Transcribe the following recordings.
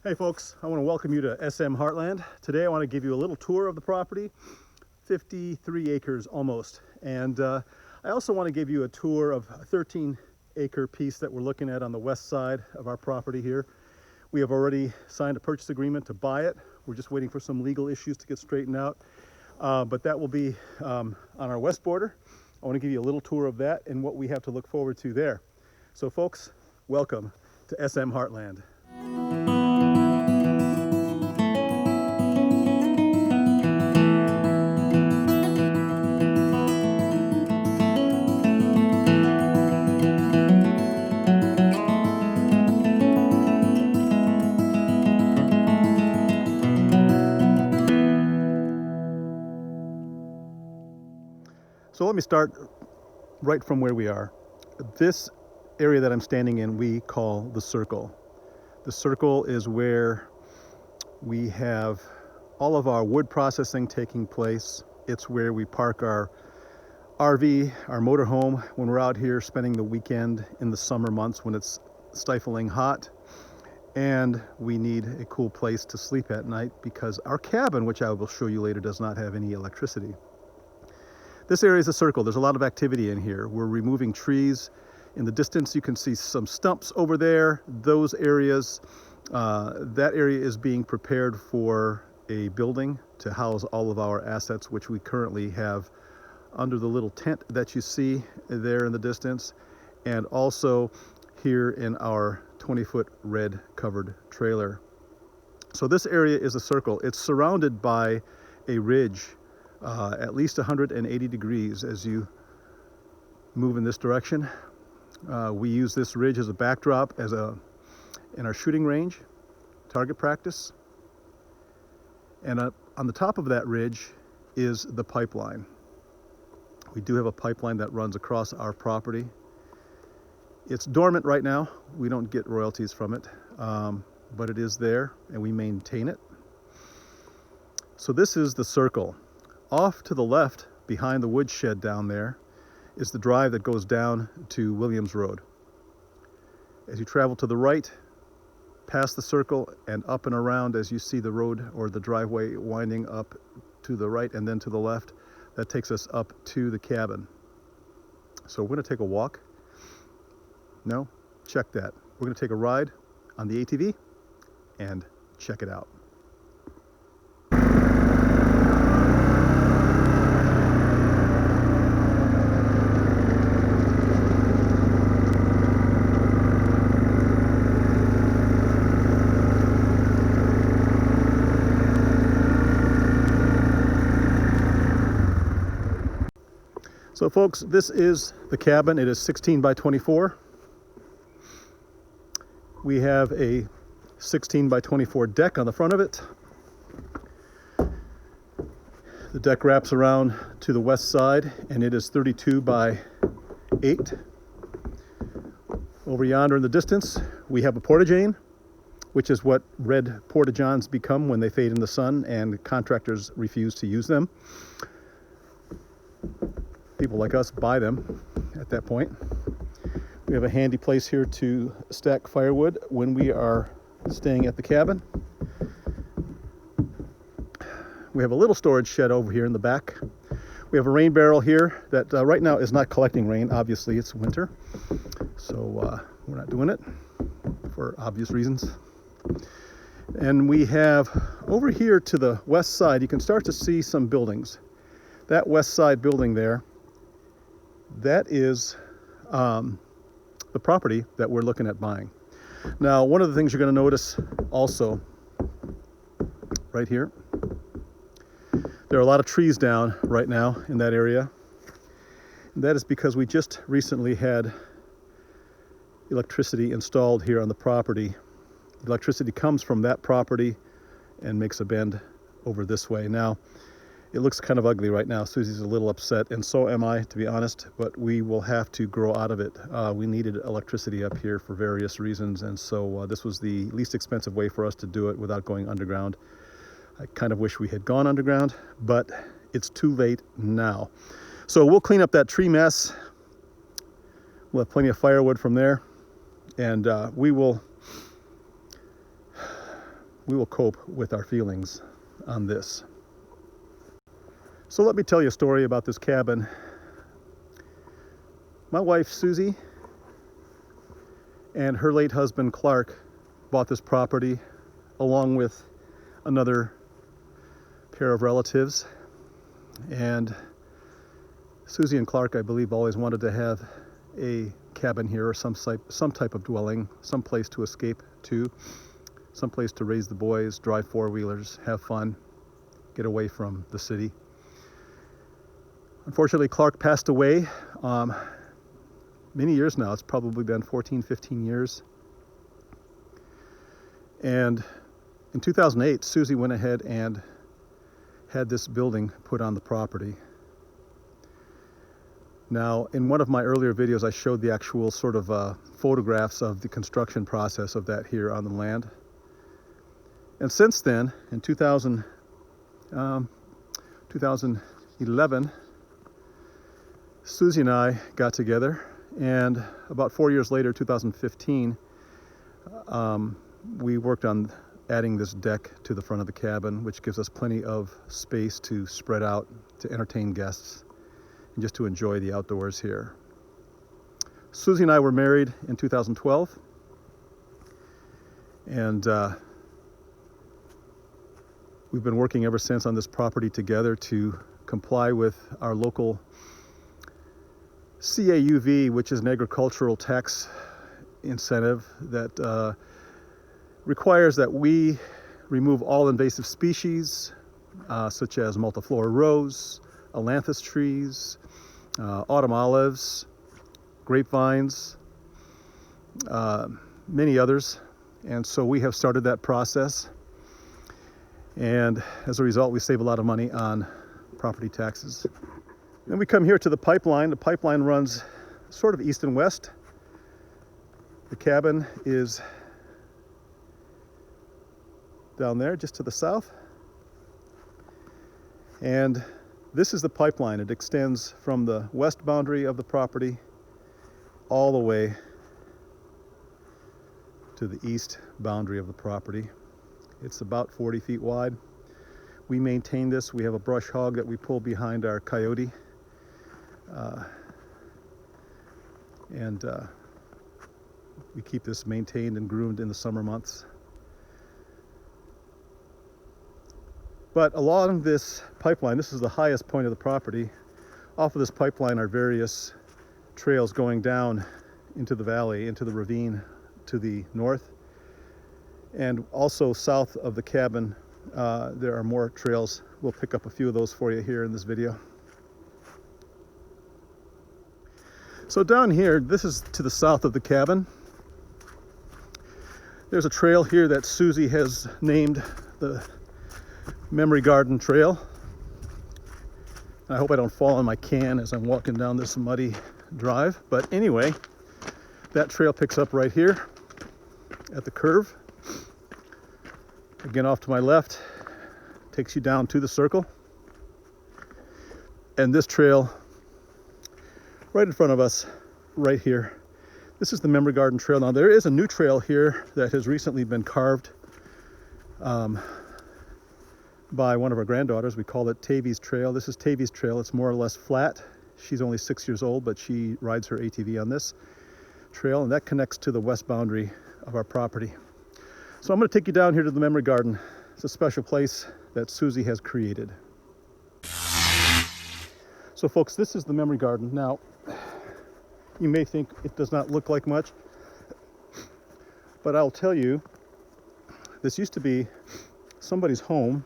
Hey folks, I want to welcome you to SM Heartland. Today I want to give you a little tour of the property, 53 acres almost. And I also want to give you a tour of a 13-acre piece that we're looking at on the west side of our property here. We have already signed a purchase agreement to buy it. We're just waiting for some legal issues to get straightened out. But that will be on our west border. I want to give you a little tour of that and what we have to look forward to there. So folks, welcome to SM Heartland. So let me start right from where we are. This area that I'm standing in, we call the circle. The circle is where we have all of our wood processing taking place. It's where we park our RV, our motorhome, when we're out here spending the weekend in the summer months when it's stifling hot. And we need a cool place to sleep at night because our cabin, which I will show you later, does not have any electricity. This area is a circle. There's a lot of activity in here. We're removing trees. In the distance, you can see some stumps over there. Those areas, that area is being prepared for a building to house all of our assets, which we currently have under the little tent that you see there in the distance, and also here in our 20-foot red covered trailer. So this area is a circle. It's surrounded by a ridge, at least 180 degrees as you move in this direction. We use this ridge as a backdrop in our shooting range, target practice. And on the top of that ridge is the pipeline. We do have a pipeline that runs across our property. It's dormant right now. We don't get royalties from it, but it is there and we maintain it. So this is the circle. Off to the left, behind the woodshed down there, is the drive that goes down to Williams Road. As you travel to the right, past the circle and up and around as you see the road or the driveway winding up to the right and then to the left, that takes us up to the cabin. So we're going to take a walk. No? Check that. We're going to take a ride on the ATV and check it out. So folks, this is the cabin. It is 16 by 24. We have a 16 by 24 deck on the front of it. The deck wraps around to the west side and it is 32 by 8. Over yonder in the distance, we have a porta-john, which is what red porta-johns become when they fade in the sun and contractors refuse to use them. People like us buy them at that point. We have a handy place here to stack firewood when we are staying at the cabin. We have a little storage shed over here in the back. We have a rain barrel here that right now is not collecting rain. Obviously, it's winter, so we're not doing it for obvious reasons. And we have over here to the west side, you can start to see some buildings. That west side building there, that is the property that we're looking at buying. Now, one of the things you're going to notice also right here, there are a lot of trees down right now in that area. And that is because we just recently had electricity installed here on the property. The electricity comes from that property and makes a bend over this way. Now, it looks kind of ugly right now. Susie's a little upset, and so am I, to be honest, but we will have to grow out of it. We needed electricity up here for various reasons, and so this was the least expensive way for us to do it without going underground. I kind of wish we had gone underground, but it's too late now. So we'll clean up that tree mess. We'll have plenty of firewood from there, and we will we will cope with our feelings on this. So let me tell you a story about this cabin. My wife, Suzie, and her late husband, Clark, bought this property along with another pair of relatives. And Suzie and Clark, I believe, always wanted to have a cabin here, or some type of dwelling, some place to escape to, some place to raise the boys, drive four-wheelers, have fun, get away from the city. Unfortunately, Clark passed away many years now. It's probably been 14, 15 years. And in 2008, Suzie went ahead and had this building put on the property. Now, in one of my earlier videos, I showed the actual sort of photographs of the construction process of that here on the land. And since then, in 2011, Suzie and I got together, and about 4 years later, 2015, we worked on adding this deck to the front of the cabin, which gives us plenty of space to spread out, to entertain guests, and just to enjoy the outdoors here. Suzie and I were married in 2012, and we've been working ever since on this property together to comply with our local CAUV, which is an agricultural tax incentive that requires that we remove all invasive species, such as multiflora rose, ailanthus trees, autumn olives, grapevines, many others. And so we have started that process. And as a result, we save a lot of money on property taxes. Then we come here to the pipeline. The pipeline runs sort of east and west. The cabin is down there, just to the south. And this is the pipeline. It extends from the west boundary of the property all the way to the east boundary of the property. It's about 40 feet wide. We maintain this. We have a brush hog that we pull behind our coyote. We keep this maintained and groomed in the summer months. But along this pipeline, this is the highest point of the property. Off of this pipeline are various trails going down into the valley, into the ravine to the north. And also south of the cabin, there are more trails. We'll pick up a few of those for you here in this video. So down here, this is to the south of the cabin. There's a trail here that Suzie has named the Memory Garden Trail. I hope I don't fall on my can as I'm walking down this muddy drive. But anyway, that trail picks up right here at the curve. Again, off to my left, takes you down to the circle. And this trail right in front of us, right here, this is the Memory Garden Trail. Now, there is a new trail here that has recently been carved by one of our granddaughters. We call it Tavy's Trail. This is Tavy's Trail. It's more or less flat. She's only 6 years old, but she rides her ATV on this trail, and that connects to the west boundary of our property. So I'm going to take you down here to the Memory Garden. It's a special place that Suzie has created. So folks, this is the Memory Garden. Now, you may think it does not look like much, but I'll tell you, this used to be somebody's home,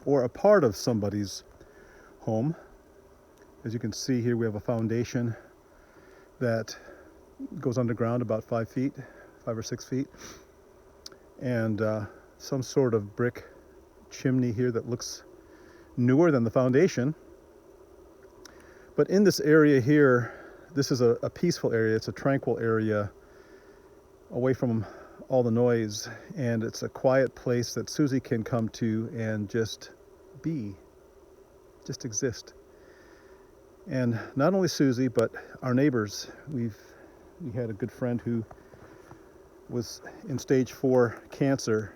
or a part of somebody's home. As you can see here, we have a foundation that goes underground about 5 or 6 feet, and some sort of brick chimney here that looks newer than the foundation. But in this area here, this is a peaceful area. It's a tranquil area away from all the noise, and it's a quiet place that Suzie can come to and just be, just exist. And not only Suzie, but our neighbors. We had a good friend who was in stage 4 cancer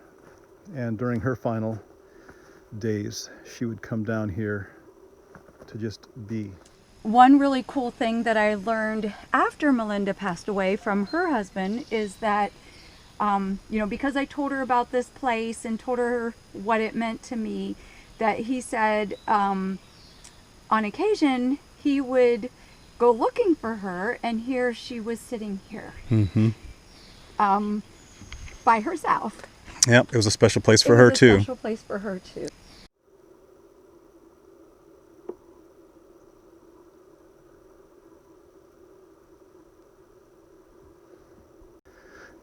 And during her final days, she would come down here to just be. One really cool thing that I learned after Melinda passed away from her husband is that, because I told her about this place and told her what it meant to me, that he said on occasion he would go looking for her, and here she was sitting here by herself. Yep, it was a special place for her too. It was a special place for her too.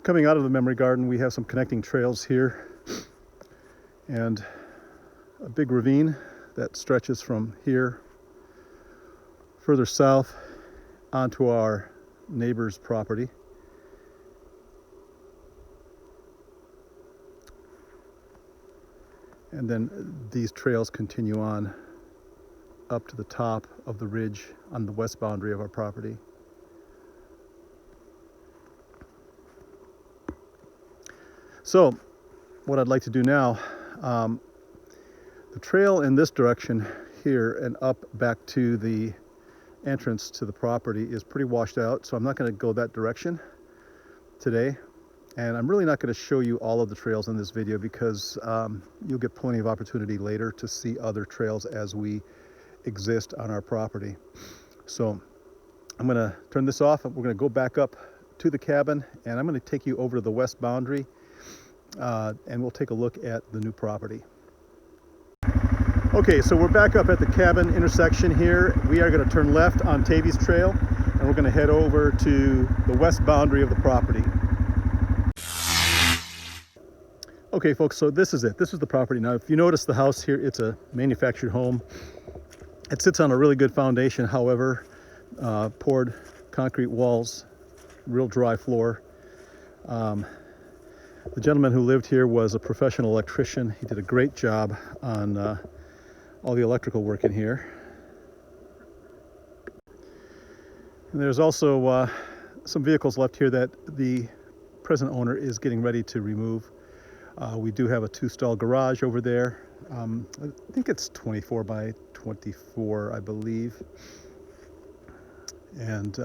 Coming out of the memory garden, we have some connecting trails here and a big ravine that stretches from here further south onto our neighbor's property. And then these trails continue on up to the top of the ridge on the west boundary of our property. So what I'd like to do now, the trail in this direction here and up back to the entrance to the property is pretty washed out, so I'm not going to go that direction today. And I'm really not going to show you all of the trails in this video because you'll get plenty of opportunity later to see other trails as we exist on our property. So I'm going to turn this off and we're going to go back up to the cabin, and I'm going to take you over to the west boundary and we'll take a look at the new property. Okay, so we're back up at the cabin intersection here. We are going to turn left on Tavy's Trail and we're going to head over to the west boundary of the property. Okay folks, so this is it. This is the property. Now if you notice the house here, it's a manufactured home. It sits on a really good foundation, however, poured concrete walls, real dry floor. The gentleman who lived here was a professional electrician. He did a great job on all the electrical work in here. And there's also some vehicles left here that the present owner is getting ready to remove. We do have a 2-stall garage over there. I think it's 24 by 24, I believe. And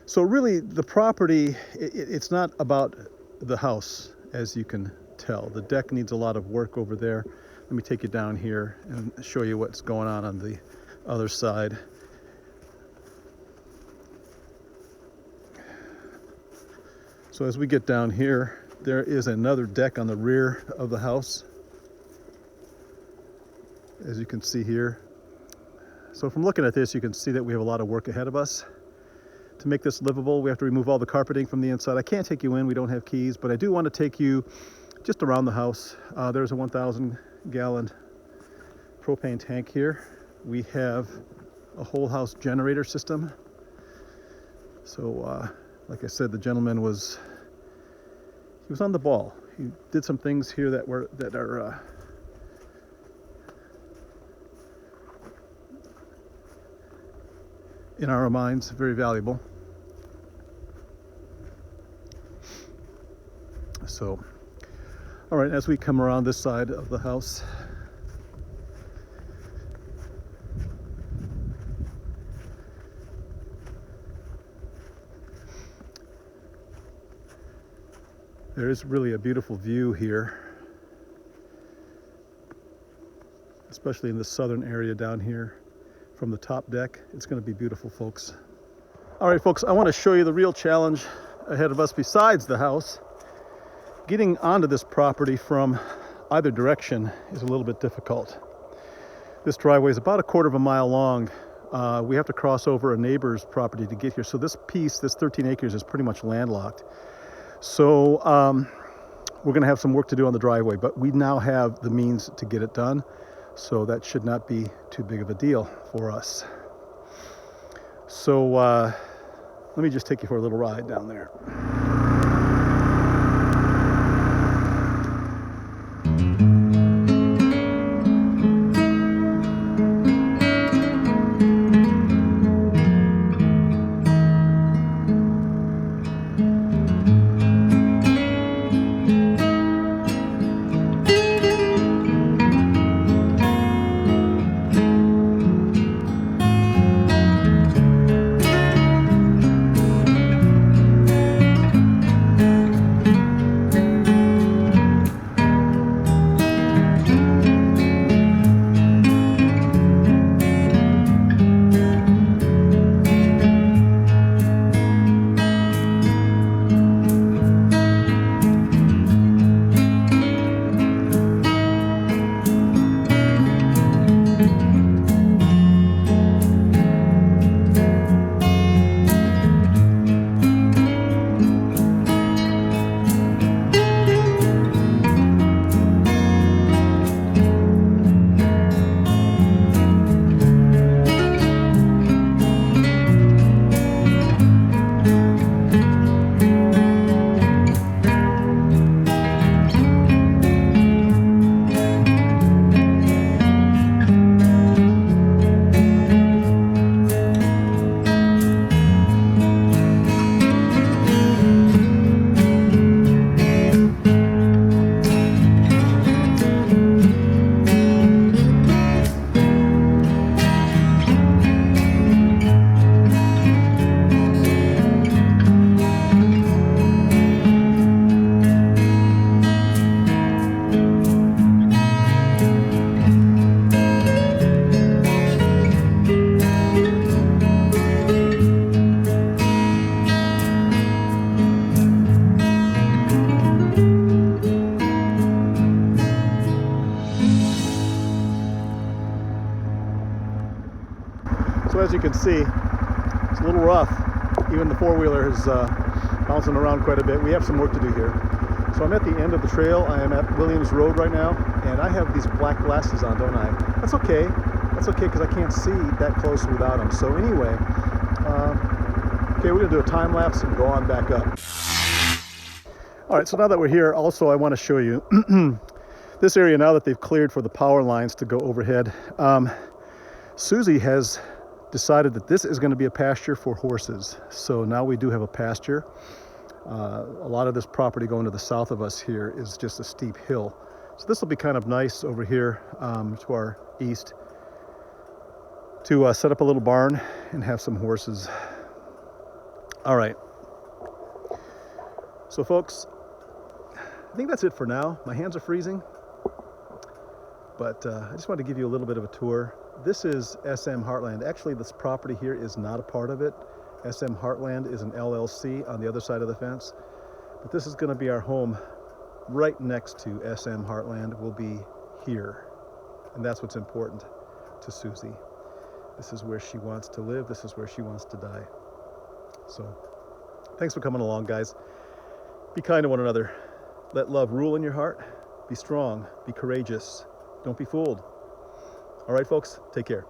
so really the property, it's not about the house, as you can tell. The deck needs a lot of work over there. Let me take you down here and show you what's going on the other side. So as we get down here, there is another deck on the rear of the house, as you can see here. So from looking at this, you can see that we have a lot of work ahead of us. To make this livable, we have to remove all the carpeting from the inside. I can't take you in, we don't have keys, but I do want to take you just around the house. There's a 1,000-gallon propane tank here. We have a whole house generator system. So like I said, the gentleman was on the ball. He did some things here that are in our minds very valuable. So, all right, as we come around this side of the house, there is really a beautiful view here, especially in the southern area down here from the top deck. It's going to be beautiful, folks. All right, folks, I want to show you the real challenge ahead of us besides the house. Getting onto this property from either direction is a little bit difficult. This driveway is about 1/4 mile long. We have to cross over a neighbor's property to get here. So this piece, this 13 acres, is pretty much landlocked. So we're going to have some work to do on the driveway, but we now have the means to get it done. So that should not be too big of a deal for us. So let me just take you for a little ride down there. as you can see, it's a little rough. Even the four-wheeler is bouncing around quite a bit. We have some work to do here. So I'm at the end of the trail. I am at Williams Road right now, and I have these black glasses on, don't I? That's okay. That's okay, because I can't see that close without them. So anyway, okay, we're gonna do a time lapse and go on back up. All right, so now that we're here, also I want to show you this area now that they've cleared for the power lines to go overhead. Suzie has decided that this is going to be a pasture for horses. So now we do have a pasture. A lot of this property going to the south of us here is just a steep hill. So this will be kind of nice over here to our east to set up a little barn and have some horses. All right. So folks, I think that's it for now. My hands are freezing, but I just wanted to give you a little bit of a tour. This is SM Heartland. Actually, this property here is not a part of it. SM Heartland is an LLC on the other side of the fence, but this is going to be our home right next to SM Heartland. Will be here, and that's what's important to Suzie. This is where she wants to live. This is where she wants to die. So thanks for coming along, guys. Be kind to one another. Let love rule in your heart. Be strong. Be courageous. Don't be fooled. All right, folks, take care.